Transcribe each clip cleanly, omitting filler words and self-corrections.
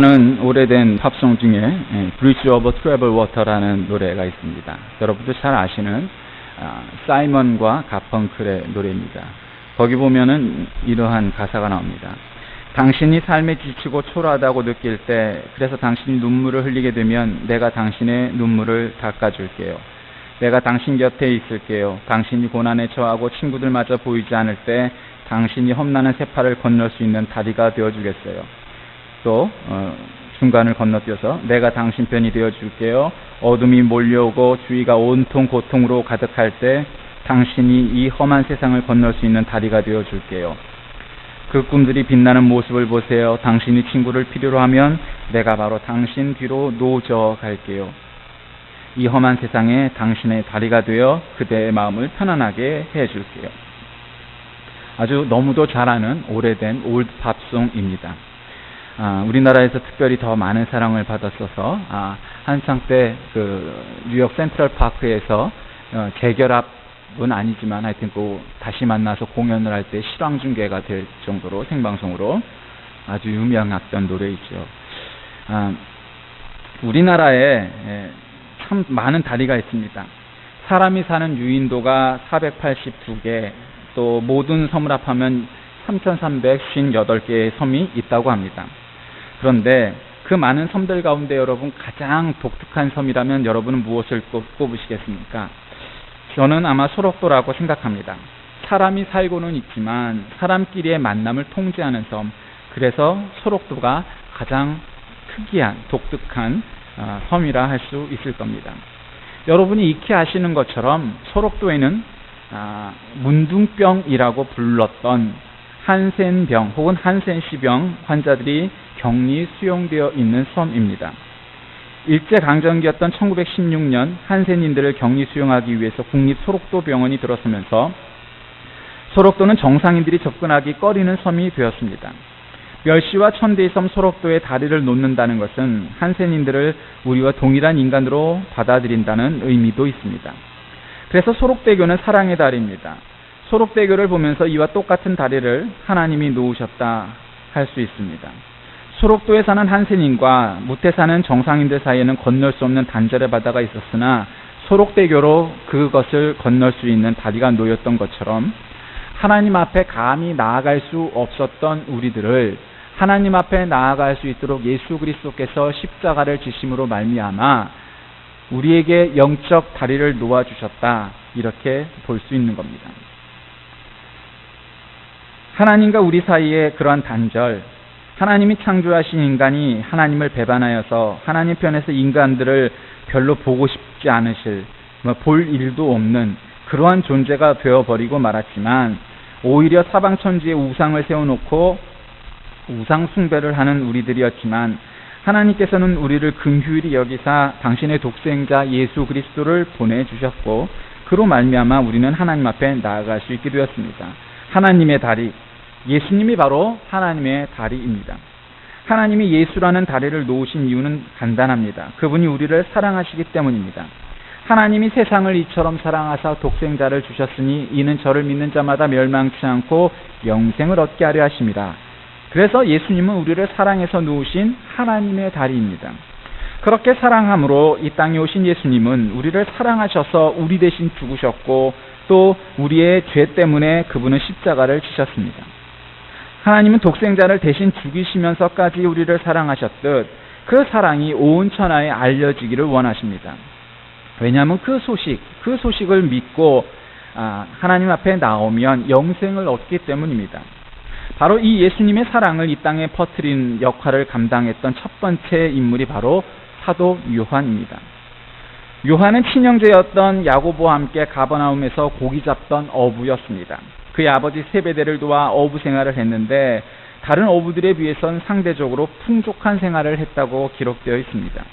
는 오래된 팝송 중에 Bridge over Troubled Water라는 노래가 있습니다. 여러분도 잘 아시는 사이먼과 가펑클의 노래입니다. 거기 보면은 이러한 가사가 나옵니다. 당신이 삶에 지치고 초라하다고 느낄 때, 그래서 당신이 눈물을 흘리게 되면 내가 당신의 눈물을 닦아줄게요. 내가 당신 곁에 있을게요. 당신이 고난에 처하고 친구들마저 보이지 않을 때 당신이 험난한 세파를 건널 수 있는 다리가 되어주겠어요. 또 중간을 건너뛰어서 내가 당신 편이 되어줄게요. 어둠이 몰려오고 주위가 온통 고통으로 가득할 때 당신이 이 험한 세상을 건널 수 있는 다리가 되어줄게요. 그 꿈들이 빛나는 모습을 보세요. 당신이 친구를 필요로 하면 내가 바로 당신 뒤로 노져 갈게요. 이 험한 세상에 당신의 다리가 되어 그대의 마음을 편안하게 해줄게요. 아주 너무도 잘 아는 오래된 올드 팝송입니다. 우리나라에서 특별히 더 많은 사랑을 받았어서 한창 때 그 뉴욕 센트럴 파크에서 재결합은 아니지만 하여튼 다시 만나서 공연을 할 때 실황 중계가 될 정도로 생방송으로 아주 유명했던 노래이죠. 우리나라에 참 많은 다리가 있습니다. 사람이 사는 유인도가 482개, 또 모든 섬을 합하면 3,358개의 섬이 있다고 합니다. 그런데 그 많은 섬들 가운데 여러분 가장 독특한 섬이라면 여러분은 무엇을 꼽으시겠습니까? 저는 아마 소록도라고 생각합니다. 사람이 살고는 있지만 사람끼리의 만남을 통제하는 섬, 그래서 소록도가 가장 특이한 독특한 섬이라 할 수 있을 겁니다. 여러분이 익히 아시는 것처럼 소록도에는 문둥병이라고 불렀던 한센병 혹은 한센시병 환자들이 격리 수용되어 있는 섬입니다. 일제강점기였던 1916년 한센인들을 격리 수용하기 위해서 국립소록도병원이 들어서면서 소록도는 정상인들이 접근하기 꺼리는 섬이 되었습니다. 멸시와 천대의 섬 소록도에 다리를 놓는다는 것은 한센인들을 우리와 동일한 인간으로 받아들인다는 의미도 있습니다. 그래서 소록대교는 사랑의 다리입니다. 소록대교를 보면서 이와 똑같은 다리를 하나님이 놓으셨다 할 수 있습니다. 소록도에 사는 한센인과 무태 사는 정상인들 사이에는 건널 수 없는 단절의 바다가 있었으나 소록대교로 그것을 건널 수 있는 다리가 놓였던 것처럼 하나님 앞에 감히 나아갈 수 없었던 우리들을 하나님 앞에 나아갈 수 있도록 예수 그리스도께서 십자가를 지심으로 말미암아 우리에게 영적 다리를 놓아주셨다, 이렇게 볼 수 있는 겁니다. 하나님과 우리 사이에 그러한 단절, 하나님이 창조하신 인간이 하나님을 배반하여서 하나님 편에서 인간들을 별로 보고 싶지 않으실, 볼 일도 없는 그러한 존재가 되어버리고 말았지만, 오히려 사방천지에 우상을 세워놓고 우상 숭배를 하는 우리들이었지만 하나님께서는 우리를 긍휼히 여기사 당신의 독생자 예수 그리스도를 보내주셨고, 그로 말미암아 우리는 하나님 앞에 나아갈 수 있게 되었습니다. 하나님의 다리, 예수님이 바로 하나님의 다리입니다. 하나님이 예수라는 다리를 놓으신 이유는 간단합니다. 그분이 우리를 사랑하시기 때문입니다. 하나님이 세상을 이처럼 사랑하사 독생자를 주셨으니 이는 저를 믿는 자마다 멸망치 않고 영생을 얻게 하려 하심이라. 그래서 예수님은 우리를 사랑해서 놓으신 하나님의 다리입니다. 그렇게 사랑함으로 이 땅에 오신 예수님은 우리를 사랑하셔서 우리 대신 죽으셨고, 또 우리의 죄 때문에 그분은 십자가를 지셨습니다. 하나님은 독생자를 대신 죽이시면서까지 우리를 사랑하셨듯 그 사랑이 온 천하에 알려지기를 원하십니다. 왜냐하면 그 소식을 믿고 하나님 앞에 나오면 영생을 얻기 때문입니다. 바로 이 예수님의 사랑을 이 땅에 퍼뜨린 역할을 감당했던 첫 번째 인물이 바로 사도 요한입니다. 요한은 친형제였던 야고보와 함께 가버나움에서 고기 잡던 어부였습니다. 그의 아버지 세베대를 도와 어부 생활을 했는데 다른 어부들에 비해선 상대적으로 풍족한 생활을 했다고 기록되어 있습니다.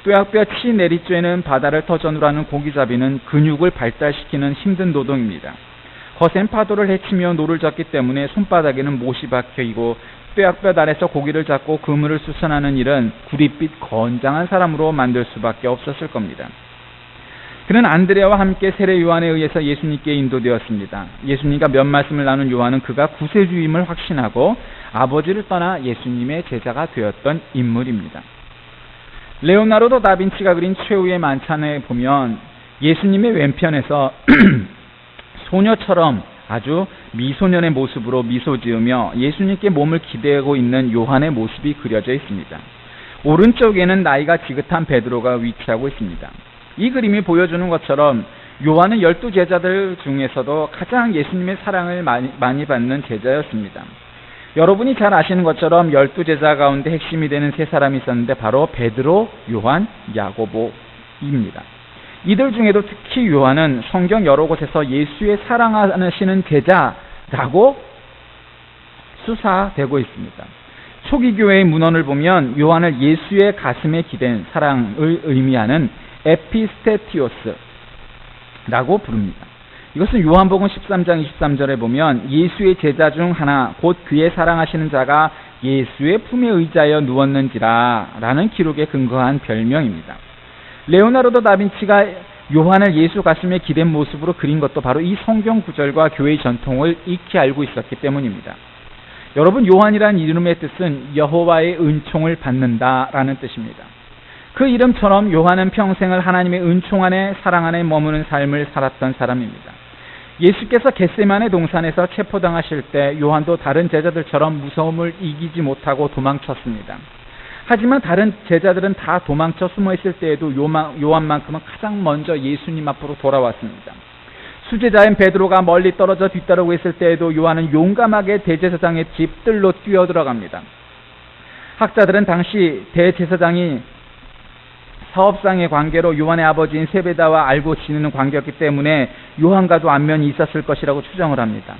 뼈약뼈 치 내리쬐는 바다를 터전으로 고기잡이는 근육을 발달시키는 힘든 노동입니다. 거센 파도를 헤치며 노를 젓기 때문에 손바닥에는 못이 박혀있고 뼈약뼈 아래서 고기를 잡고 그물을 수선하는 일은 구릿빛 건장한 사람으로 만들 수밖에 없었을 겁니다. 그는 안드레아와 함께 세례 요한에 의해서 예수님께 인도되었습니다. 예수님과 몇 말씀을 나눈 요한은 그가 구세주임을 확신하고 아버지를 떠나 예수님의 제자가 되었던 인물입니다. 레오나르도 다빈치가 그린 최후의 만찬에 보면 예수님의 왼편에서 소녀처럼 아주 미소년의 모습으로 미소 지으며 예수님께 몸을 기대고 있는 요한의 모습이 그려져 있습니다. 오른쪽에는 나이가 지긋한 베드로가 위치하고 있습니다. 이 그림이 보여주는 것처럼 요한은 12제자들 중에서도 가장 예수님의 사랑을 많이 받는 제자였습니다. 여러분이 잘 아시는 것처럼 12제자 가운데 핵심이 되는 세 사람이 있었는데 바로 베드로, 요한, 야고보입니다. 이들 중에도 특히 요한은 성경 여러 곳에서 예수의 사랑하시는 제자라고 수사되고 있습니다. 초기 교회의 문헌을 보면 요한을 예수의 가슴에 기댄 사랑을 의미하는 에피스테티오스라고 부릅니다. 이것은 요한복음 13장 23절에 보면 예수의 제자 중 하나 곧 그의 사랑하시는 자가 예수의 품에 의지하여 누웠는지라 라는 기록에 근거한 별명입니다. 레오나르도 다빈치가 요한을 예수 가슴에 기댄 모습으로 그린 것도 바로 이 성경 구절과 교회의 전통을 익히 알고 있었기 때문입니다. 여러분, 요한이라는 이름의 뜻은 여호와의 은총을 받는다라는 뜻입니다. 그 이름처럼 요한은 평생을 하나님의 은총 안에 사랑 안에 머무는 삶을 살았던 사람입니다. 예수께서 겟세마네 동산에서 체포당하실 때 요한도 다른 제자들처럼 무서움을 이기지 못하고 도망쳤습니다. 하지만 다른 제자들은 다 도망쳐 숨어있을 때에도 요한만큼은 가장 먼저 예수님 앞으로 돌아왔습니다. 수제자인 베드로가 멀리 떨어져 뒤따르고 있을 때에도 요한은 용감하게 대제사장의 집들로 뛰어들어갑니다. 학자들은 당시 대제사장이 사업상의 관계로 요한의 아버지인 세베다와 알고 지내는 관계였기 때문에 요한과도 안면이 있었을 것이라고 추정을 합니다.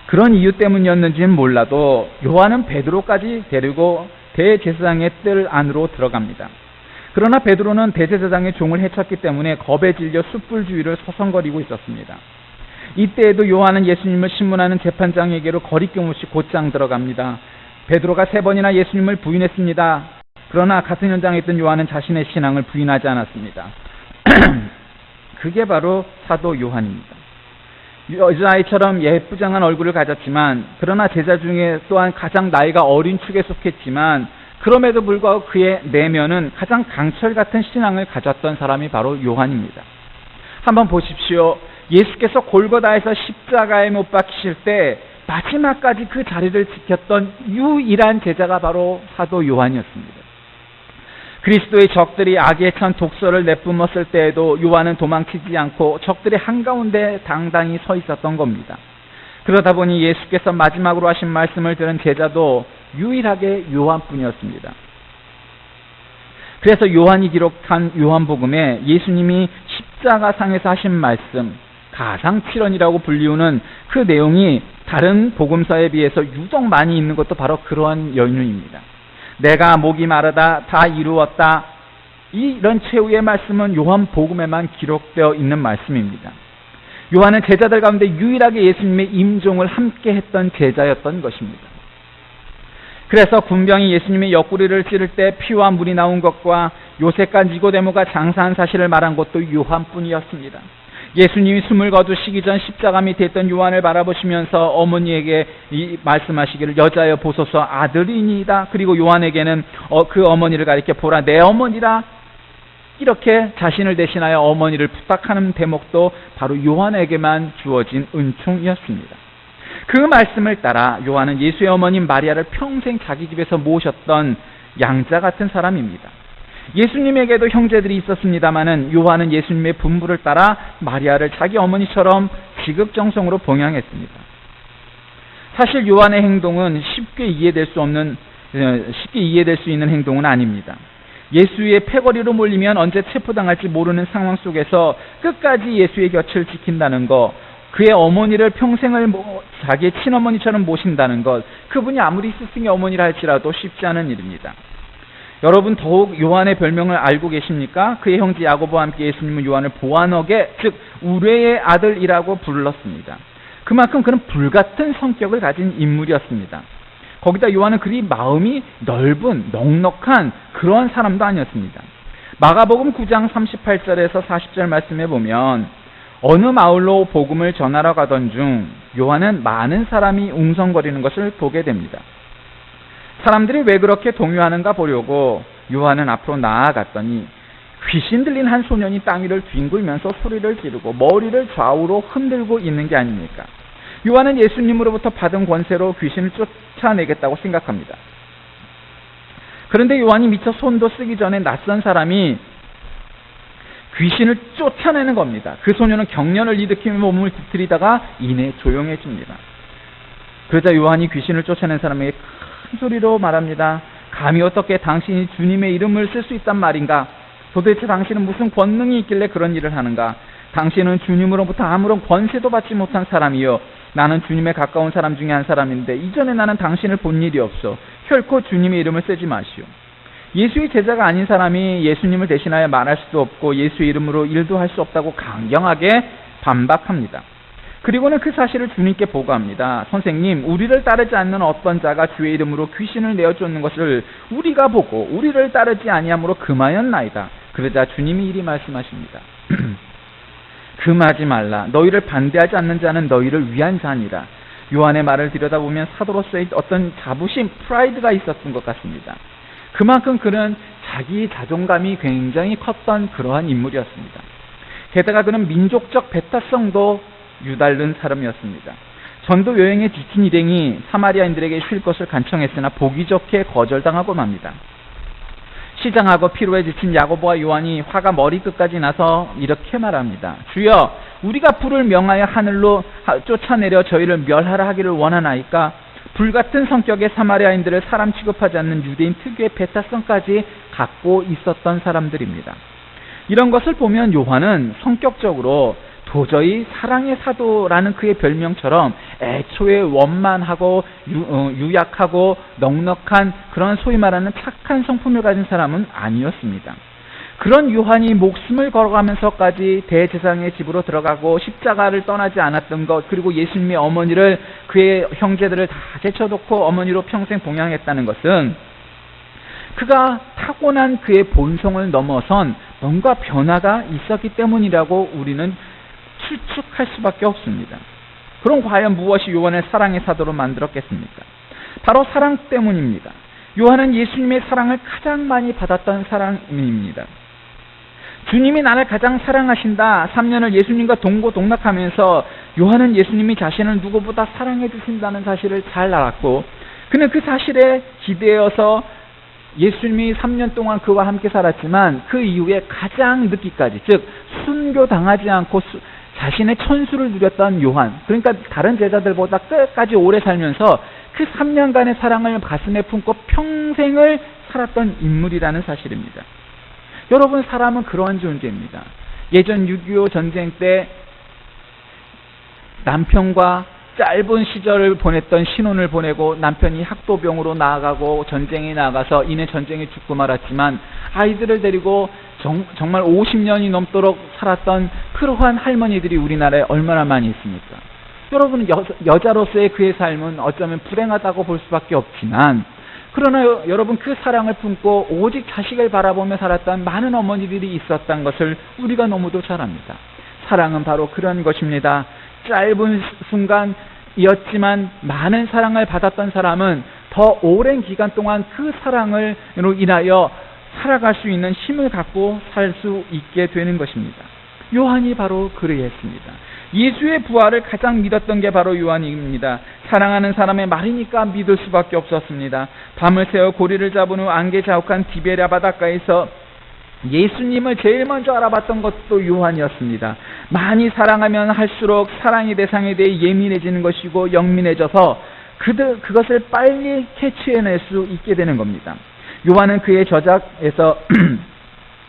그런 이유 때문이었는지는 몰라도 요한은 베드로까지 데리고 대제사장의 뜰 안으로 들어갑니다. 그러나 베드로는 대제사장의 종을 해쳤기 때문에 겁에 질려 숯불 주위를 서성거리고 있었습니다. 이때에도 요한은 예수님을 신문하는 재판장에게로 거리낌 없이 곧장 들어갑니다. 베드로가 3번이나 예수님을 부인했습니다. 그러나 같은 현장에 있던 요한은 자신의 신앙을 부인하지 않았습니다. 그게 바로 사도 요한입니다. 여자아이처럼 예쁘장한 얼굴을 가졌지만 그러나 제자 중에 또한 가장 나이가 어린 축에 속했지만 그럼에도 불구하고 그의 내면은 가장 강철 같은 신앙을 가졌던 사람이 바로 요한입니다. 한번 보십시오. 예수께서 골고다에서 십자가에 못 박히실 때 마지막까지 그 자리를 지켰던 유일한 제자가 바로 사도 요한이었습니다. 그리스도의 적들이 악에 찬 독서를 내뿜었을 때에도 요한은 도망치지 않고 적들의 한가운데 당당히 서 있었던 겁니다. 그러다 보니 예수께서 마지막으로 하신 말씀을 들은 제자도 유일하게 요한뿐이었습니다. 그래서 요한이 기록한 요한복음에 예수님이 십자가상에서 하신 말씀, 가상칠언이라고 불리우는 그 내용이 다른 복음서에 비해서 유독 많이 있는 것도 바로 그러한 연유입니다. 내가 목이 마르다 다 이루었다. 이런 최후의 말씀은 요한복음에만 기록되어 있는 말씀입니다. 요한은 제자들 가운데 유일하게 예수님의 임종을 함께 했던 제자였던 것입니다. 그래서 군병이 예수님의 옆구리를 찌를 때 피와 물이 나온 것과 요셉과 니고데모가 장사한 사실을 말한 것도 요한뿐이었습니다. 예수님이 숨을 거두시기 전 십자가 밑에 있던 요한을 바라보시면서 어머니에게 말씀하시기를 여자여 보소서 아들이니이다. 그리고 요한에게는 그 어머니를 가리켜 보라 내 어머니라. 이렇게 자신을 대신하여 어머니를 부탁하는 대목도 바로 요한에게만 주어진 은총이었습니다. 그 말씀을 따라 요한은 예수의 어머님 마리아를 평생 자기 집에서 모셨던 양자 같은 사람입니다. 예수님에게도 형제들이 있었습니다마는 요한은 예수님의 분부를 따라 마리아를 자기 어머니처럼 지극정성으로 봉양했습니다. 사실 요한의 행동은 쉽게 이해될 수 있는 행동은 아닙니다. 예수의 패거리로 몰리면 언제 체포당할지 모르는 상황 속에서 끝까지 예수의 곁을 지킨다는 것, 그의 어머니를 평생을 자기의 친어머니처럼 모신다는 것, 그분이 아무리 스승의 어머니라 할지라도 쉽지 않은 일입니다. 여러분 더욱 요한의 별명을 알고 계십니까? 그의 형제 야고보와 함께 예수님은 요한을 보아너게, 즉 우레의 아들이라고 불렀습니다. 그만큼 그는 불같은 성격을 가진 인물이었습니다. 거기다 요한은 그리 마음이 넓은 넉넉한 그러한 사람도 아니었습니다. 마가복음 9장 38절에서 40절 말씀에 보면 어느 마을로 복음을 전하러 가던 중 요한은 많은 사람이 웅성거리는 것을 보게 됩니다. 사람들이 왜 그렇게 동요하는가 보려고 요한은 앞으로 나아갔더니 귀신 들린 한 소년이 땅 위를 뒹굴면서 소리를 지르고 머리를 좌우로 흔들고 있는 게 아닙니까? 요한은 예수님으로부터 받은 권세로 귀신을 쫓아내겠다고 생각합니다. 그런데 요한이 미처 손도 쓰기 전에 낯선 사람이 귀신을 쫓아내는 겁니다. 그 소년은 경련을 일으키며 몸을 뒤틀리다가 이내 조용해집니다. 그러자 요한이 귀신을 쫓아낸 사람에게 큰 소리로 말합니다. 감히 어떻게 당신이 주님의 이름을 쓸 수 있단 말인가? 도대체 당신은 무슨 권능이 있길래 그런 일을 하는가? 당신은 주님으로부터 아무런 권세도 받지 못한 사람이요. 나는 주님에 가까운 사람 중에 한 사람인데 이전에 나는 당신을 본 일이 없어. 결코 주님의 이름을 쓰지 마시오. 예수의 제자가 아닌 사람이 예수님을 대신하여 말할 수도 없고 예수의 이름으로 일도 할 수 없다고 강경하게 반박합니다. 그리고는 그 사실을 주님께 보고합니다. 선생님, 우리를 따르지 않는 어떤 자가 주의 이름으로 귀신을 내어쫓는 것을 우리가 보고 우리를 따르지 아니함으로 금하였나이다. 그러자 주님이 이리 말씀하십니다. 금하지 말라. 너희를 반대하지 않는 자는 너희를 위한 자니라. 요한의 말을 들여다보면 사도로서의 어떤 자부심, 프라이드가 있었던 것 같습니다. 그만큼 그는 자기 자존감이 굉장히 컸던 그러한 인물이었습니다. 게다가 그는 민족적 배타성도 유달른 사람이었습니다. 전도 여행에 지친 일행이 사마리아인들에게 쉴 것을 간청했으나 보기 좋게 거절당하고 맙니다. 시장하고 피로에 지친 야고보와 요한이 화가 머리끝까지 나서 이렇게 말합니다. 주여, 우리가 불을 명하여 하늘로 쫓아내려 저희를 멸하라 하기를 원하나이까? 불같은 성격의 사마리아인들을 사람 취급하지 않는 유대인 특유의 배타성까지 갖고 있었던 사람들입니다. 이런 것을 보면 요한은 성격적으로 도저히 사랑의 사도라는 그의 별명처럼 애초에 원만하고 유약하고 넉넉한 그런 소위 말하는 착한 성품을 가진 사람은 아니었습니다. 그런 요한이 목숨을 걸어가면서까지 대제사장의 집으로 들어가고 십자가를 떠나지 않았던 것, 그리고 예수님의 어머니를, 그의 형제들을 다 제쳐놓고 어머니로 평생 봉양했다는 것은 그가 타고난 그의 본성을 넘어선 뭔가 변화가 있었기 때문이라고 우리는 추측할 수밖에 없습니다. 그럼 과연 무엇이 요한을 사랑의 사도로 만들었겠습니까? 바로 사랑 때문입니다. 요한은 예수님의 사랑을 가장 많이 받았던 사람입니다. 주님이 나를 가장 사랑하신다. 3년을 예수님과 동고동락하면서 요한은 예수님이 자신을 누구보다 사랑해 주신다는 사실을 잘 알았고, 그는 그 사실에 기대어서 예수님이 3년 동안 그와 함께 살았지만 그 이후에 가장 늦기까지, 즉 순교당하지 않고 자신의 천수를 누렸던 요한, 그러니까 다른 제자들보다 끝까지 오래 살면서 그 3년간의 사랑을 가슴에 품고 평생을 살았던 인물이라는 사실입니다. 여러분, 사람은 그러한 존재입니다. 예전 6.25 전쟁 때 남편과 짧은 시절을 보냈던 신혼을 보내고 남편이 학도병으로 나아가고 전쟁에 나가서 이내 전쟁에 죽고 말았지만 아이들을 데리고 정말 50년이 넘도록 살았던 그러한 할머니들이 우리나라에 얼마나 많이 있습니까? 여러분, 여자로서의 그의 삶은 어쩌면 불행하다고 볼 수밖에 없지만, 그러나 여러분, 그 사랑을 품고 오직 자식을 바라보며 살았던 많은 어머니들이 있었던 것을 우리가 너무도 잘 압니다. 사랑은 바로 그런 것입니다. 짧은 순간이었지만 많은 사랑을 받았던 사람은 더 오랜 기간 동안 그 사랑으로 인하여 살아갈 수 있는 힘을 갖고 살 수 있게 되는 것입니다. 요한이 바로 그러했습니다. 예수의 부활을 가장 믿었던 게 바로 요한입니다. 사랑하는 사람의 말이니까 믿을 수밖에 없었습니다. 밤을 새워 고리를 잡은 후 안개 자욱한 디베랴 바닷가에서 예수님을 제일 먼저 알아봤던 것도 요한이었습니다. 많이 사랑하면 할수록 사랑의 대상에 대해 예민해지는 것이고 영민해져서 그것을 빨리 캐치해낼 수 있게 되는 겁니다. 요한은 그의 저작에서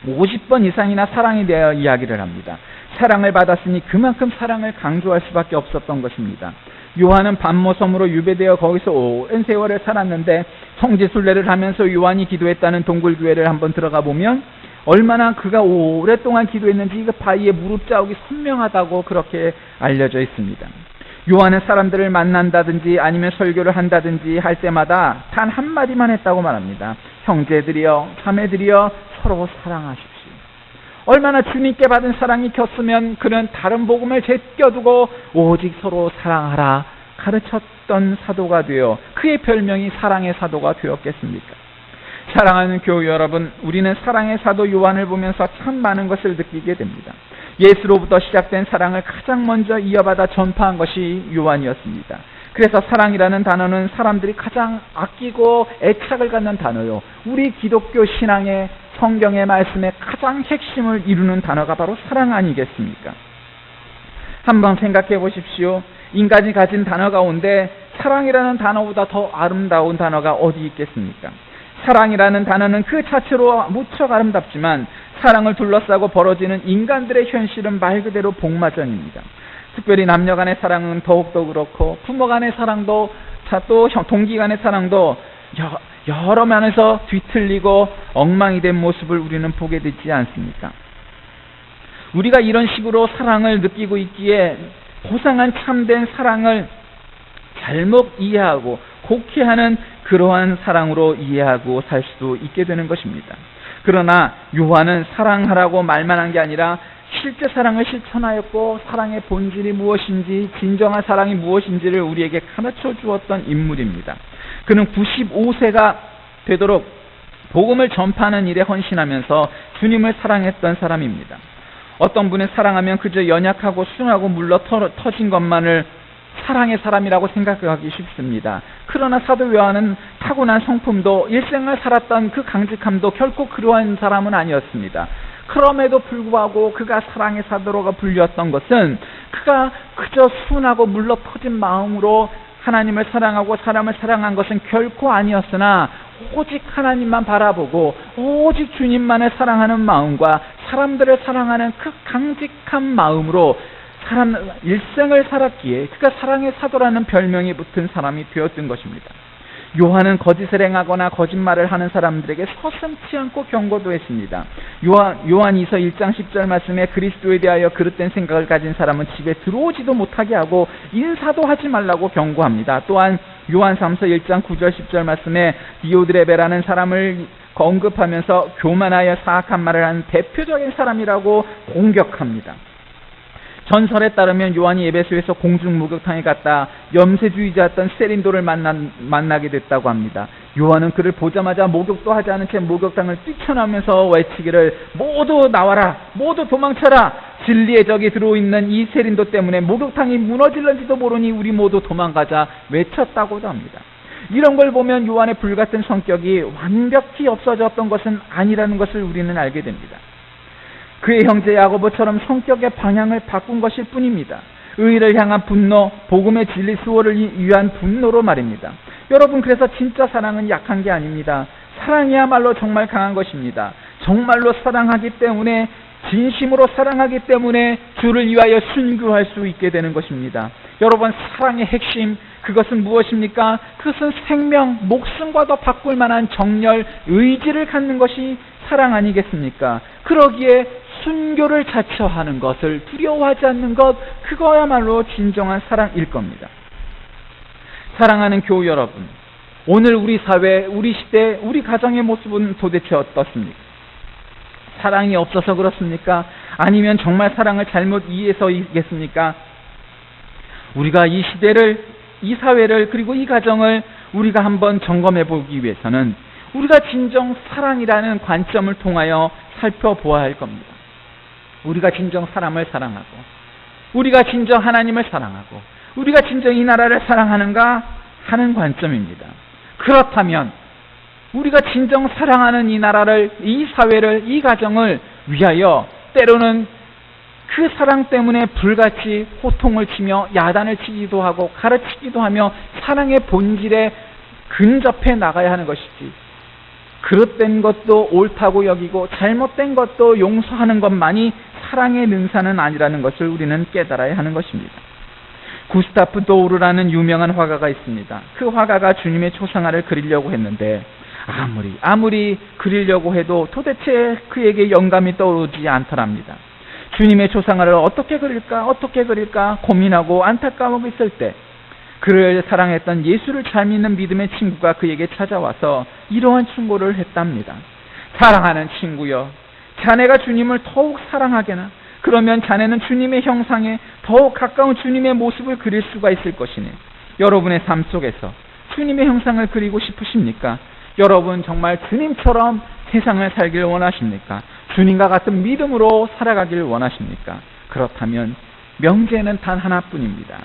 50번 이상이나 사랑에 대하여 이야기를 합니다. 사랑을 받았으니 그만큼 사랑을 강조할 수밖에 없었던 것입니다. 요한은 반모섬으로 유배되어 거기서 오랜 세월을 살았는데 성지순례를 하면서 요한이 기도했다는 동굴교회를 한번 들어가 보면 얼마나 그가 오랫동안 기도했는지 그 바위의 무릎 자국이 선명하다고 그렇게 알려져 있습니다. 요한은 사람들을 만난다든지 아니면 설교를 한다든지 할 때마다 단 한마디만 했다고 말합니다. 형제들이여, 자매들이여, 서로 사랑하십시오. 얼마나 주님께 받은 사랑이 컸으면 그는 다른 복음을 제껴두고 오직 서로 사랑하라 가르쳤던 사도가 되어 그의 별명이 사랑의 사도가 되었겠습니까? 사랑하는 교우 여러분, 우리는 사랑의 사도 요한을 보면서 참 많은 것을 느끼게 됩니다. 예수로부터 시작된 사랑을 가장 먼저 이어받아 전파한 것이 요한이었습니다. 그래서 사랑이라는 단어는 사람들이 가장 아끼고 애착을 갖는 단어요. 우리 기독교 신앙의 성경의 말씀의 가장 핵심을 이루는 단어가 바로 사랑 아니겠습니까? 한번 생각해 보십시오. 인간이 가진 단어 가운데 사랑이라는 단어보다 더 아름다운 단어가 어디 있겠습니까? 사랑이라는 단어는 그 자체로 무척 아름답지만 사랑을 둘러싸고 벌어지는 인간들의 현실은 말 그대로 복마전입니다. 특별히 남녀 간의 사랑은 더욱더 그렇고 부모 간의 사랑도 또 동기 간의 사랑도 여러 면에서 뒤틀리고 엉망이 된 모습을 우리는 보게 되지 않습니까? 우리가 이런 식으로 사랑을 느끼고 있기에 고상한 참된 사랑을 잘못 이해하고 곡해하는 그러한 사랑으로 이해하고 살 수도 있게 되는 것입니다. 그러나 요한은 사랑하라고 말만 한 게 아니라 실제 사랑을 실천하였고 사랑의 본질이 무엇인지 진정한 사랑이 무엇인지를 우리에게 가르쳐 주었던 인물입니다. 그는 95세가 되도록 복음을 전파하는 일에 헌신하면서 주님을 사랑했던 사람입니다. 어떤 분을 사랑하면 그저 연약하고 순하고 물러 터진 것만을 사랑의 사람이라고 생각하기 쉽습니다. 그러나 사도 요한은 타고난 성품도 일생을 살았던 그 강직함도 결코 그러한 사람은 아니었습니다. 그럼에도 불구하고 그가 사랑의 사도로가 불렸던 것은 그가 그저 순하고 물러 터진 마음으로 하나님을 사랑하고 사람을 사랑한 것은 결코 아니었으나 오직 하나님만 바라보고 오직 주님만을 사랑하는 마음과 사람들을 사랑하는 그 강직한 마음으로 일생을 살았기에 그가 사랑의 사도라는 별명이 붙은 사람이 되었던 것입니다. 요한은 거짓을 행하거나 거짓말을 하는 사람들에게 서슴지 않고 경고도 했습니다. 요한이서 1장 10절 말씀에 그리스도에 대하여 그릇된 생각을 가진 사람은 집에 들어오지도 못하게 하고 인사도 하지 말라고 경고합니다. 또한 요한 3서 1장 9절 10절 말씀에 디오드레베라는 사람을 언급하면서 교만하여 사악한 말을 하는 대표적인 사람이라고 공격합니다. 전설에 따르면 요한이 에베소에서 공중 목욕탕에 갔다 염세주의자였던 세린도를 만나게 됐다고 합니다. 요한은 그를 보자마자 목욕도 하지 않은 채 목욕탕을 뛰쳐나오면서 외치기를 모두 나와라, 모두 도망쳐라, 진리의 적이 들어있는 이 세린도 때문에 목욕탕이 무너질는지도 모르니 우리 모두 도망가자 외쳤다고도 합니다. 이런 걸 보면 요한의 불같은 성격이 완벽히 없어졌던 것은 아니라는 것을 우리는 알게 됩니다. 그의 형제 야고보처럼 성격의 방향을 바꾼 것일 뿐입니다. 의를 향한 분노, 복음의 진리 수호를 위한 분노로 말입니다. 여러분, 그래서 진짜 사랑은 약한 게 아닙니다. 사랑이야말로 정말 강한 것입니다. 정말로 사랑하기 때문에, 진심으로 사랑하기 때문에 주를 위하여 순교할 수 있게 되는 것입니다. 여러분, 사랑의 핵심, 그것은 무엇입니까? 그것은 생명, 목숨과도 바꿀 만한 정열, 의지를 갖는 것이 사랑 아니겠습니까? 그러기에 순교를 자처하는 것을 두려워하지 않는 것, 그거야말로 진정한 사랑일 겁니다. 사랑하는 교우 여러분, 오늘 우리 사회, 우리 시대, 우리 가정의 모습은 도대체 어떻습니까? 사랑이 없어서 그렇습니까? 아니면 정말 사랑을 잘못 이해해서이겠습니까? 우리가 이 시대를, 이 사회를, 그리고 이 가정을 우리가 한번 점검해 보기 위해서는 우리가 진정 사랑이라는 관점을 통하여 살펴보아야 할 겁니다. 우리가 진정 사람을 사랑하고, 우리가 진정 하나님을 사랑하고, 우리가 진정 이 나라를 사랑하는가 하는 관점입니다. 그렇다면 우리가 진정 사랑하는 이 나라를, 이 사회를, 이 가정을 위하여 때로는 그 사랑 때문에 불같이 호통을 치며 야단을 치기도 하고 가르치기도 하며 사랑의 본질에 근접해 나가야 하는 것이지, 그릇된 것도 옳다고 여기고 잘못된 것도 용서하는 것만이 사랑의 능사는 아니라는 것을 우리는 깨달아야 하는 것입니다. 구스타프 도우르라는 유명한 화가가 있습니다. 그 화가가 주님의 초상화를 그리려고 했는데 아무리 그리려고 해도 도대체 그에게 영감이 떠오르지 않더랍니다. 주님의 초상화를 어떻게 그릴까 고민하고 안타까워하고 있을 때 그를 사랑했던 예수를 잘 믿는 믿음의 친구가 그에게 찾아와서 이러한 충고를 했답니다. 사랑하는 친구여, 자네가 주님을 더욱 사랑하게나 그러면 자네는 주님의 형상에 더욱 가까운 주님의 모습을 그릴 수가 있을 것이니 여러분의 삶 속에서 주님의 형상을 그리고 싶으십니까? 여러분 정말 주님처럼 세상을 살길 원하십니까? 주님과 같은 믿음으로 살아가길 원하십니까? 그렇다면 명제는 단 하나뿐입니다.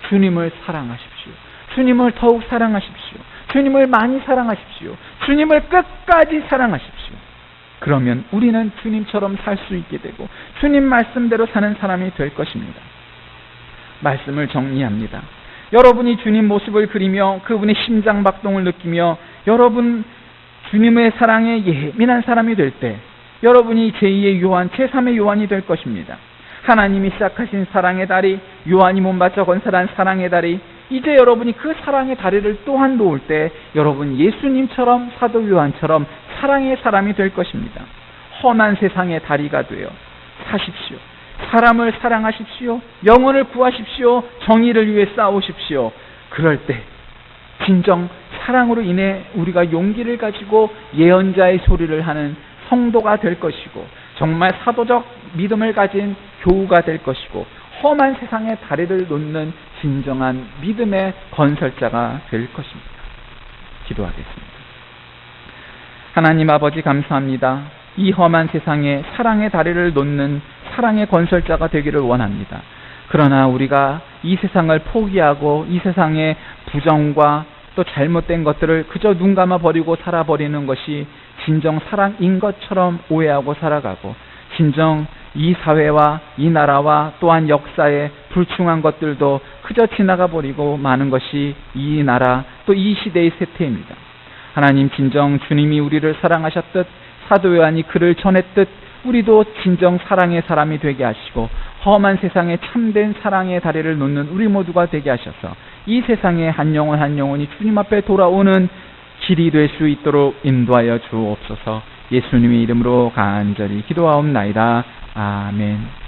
주님을 사랑하십시오. 주님을 더욱 사랑하십시오. 주님을 많이 사랑하십시오. 주님을 끝까지 사랑하십시오. 그러면 우리는 주님처럼 살 수 있게 되고 주님 말씀대로 사는 사람이 될 것입니다. 말씀을 정리합니다. 여러분이 주님 모습을 그리며 그분의 심장박동을 느끼며 여러분 주님의 사랑에 예민한 사람이 될 때 여러분이 제2의 요한, 제3의 요한이 될 것입니다. 하나님이 시작하신 사랑의 다리, 요한이 몸바쳐 건설한 사랑의 다리, 이제 여러분이 그 사랑의 다리를 또한 놓을 때 여러분 예수님처럼 사도 요한처럼 사랑의 사람이 될 것입니다. 험한 세상의 다리가 되어 사십시오. 사람을 사랑하십시오. 영혼을 구하십시오. 정의를 위해 싸우십시오. 그럴 때 진정 사랑으로 인해 우리가 용기를 가지고 예언자의 소리를 하는 성도가 될 것이고 정말 사도적 믿음을 가진 교우가 될 것이고 험한 세상의 다리를 놓는 진정한 믿음의 건설자가 될 것입니다. 기도하겠습니다. 하나님 아버지 감사합니다. 이 험한 세상에 사랑의 다리를 놓는 사랑의 건설자가 되기를 원합니다. 그러나 우리가 이 세상을 포기하고 이 세상의 부정과 또 잘못된 것들을 그저 눈 감아 버리고 살아버리는 것이 진정 사랑인 것처럼 오해하고 살아가고 진정 이 사회와 이 나라와 또한 역사에 불충한 것들도 그저 지나가 버리고 마는 것이 이 나라 또 이 시대의 세태입니다. 하나님 진정 주님이 우리를 사랑하셨듯 사도 요한이 그를 전했듯 우리도 진정 사랑의 사람이 되게 하시고 험한 세상에 참된 사랑의 다리를 놓는 우리 모두가 되게 하셔서 이 세상의 한 영혼 한 영혼이 주님 앞에 돌아오는 길이 될 수 있도록 인도하여 주옵소서. 예수님의 이름으로 간절히 기도하옵나이다. 아멘.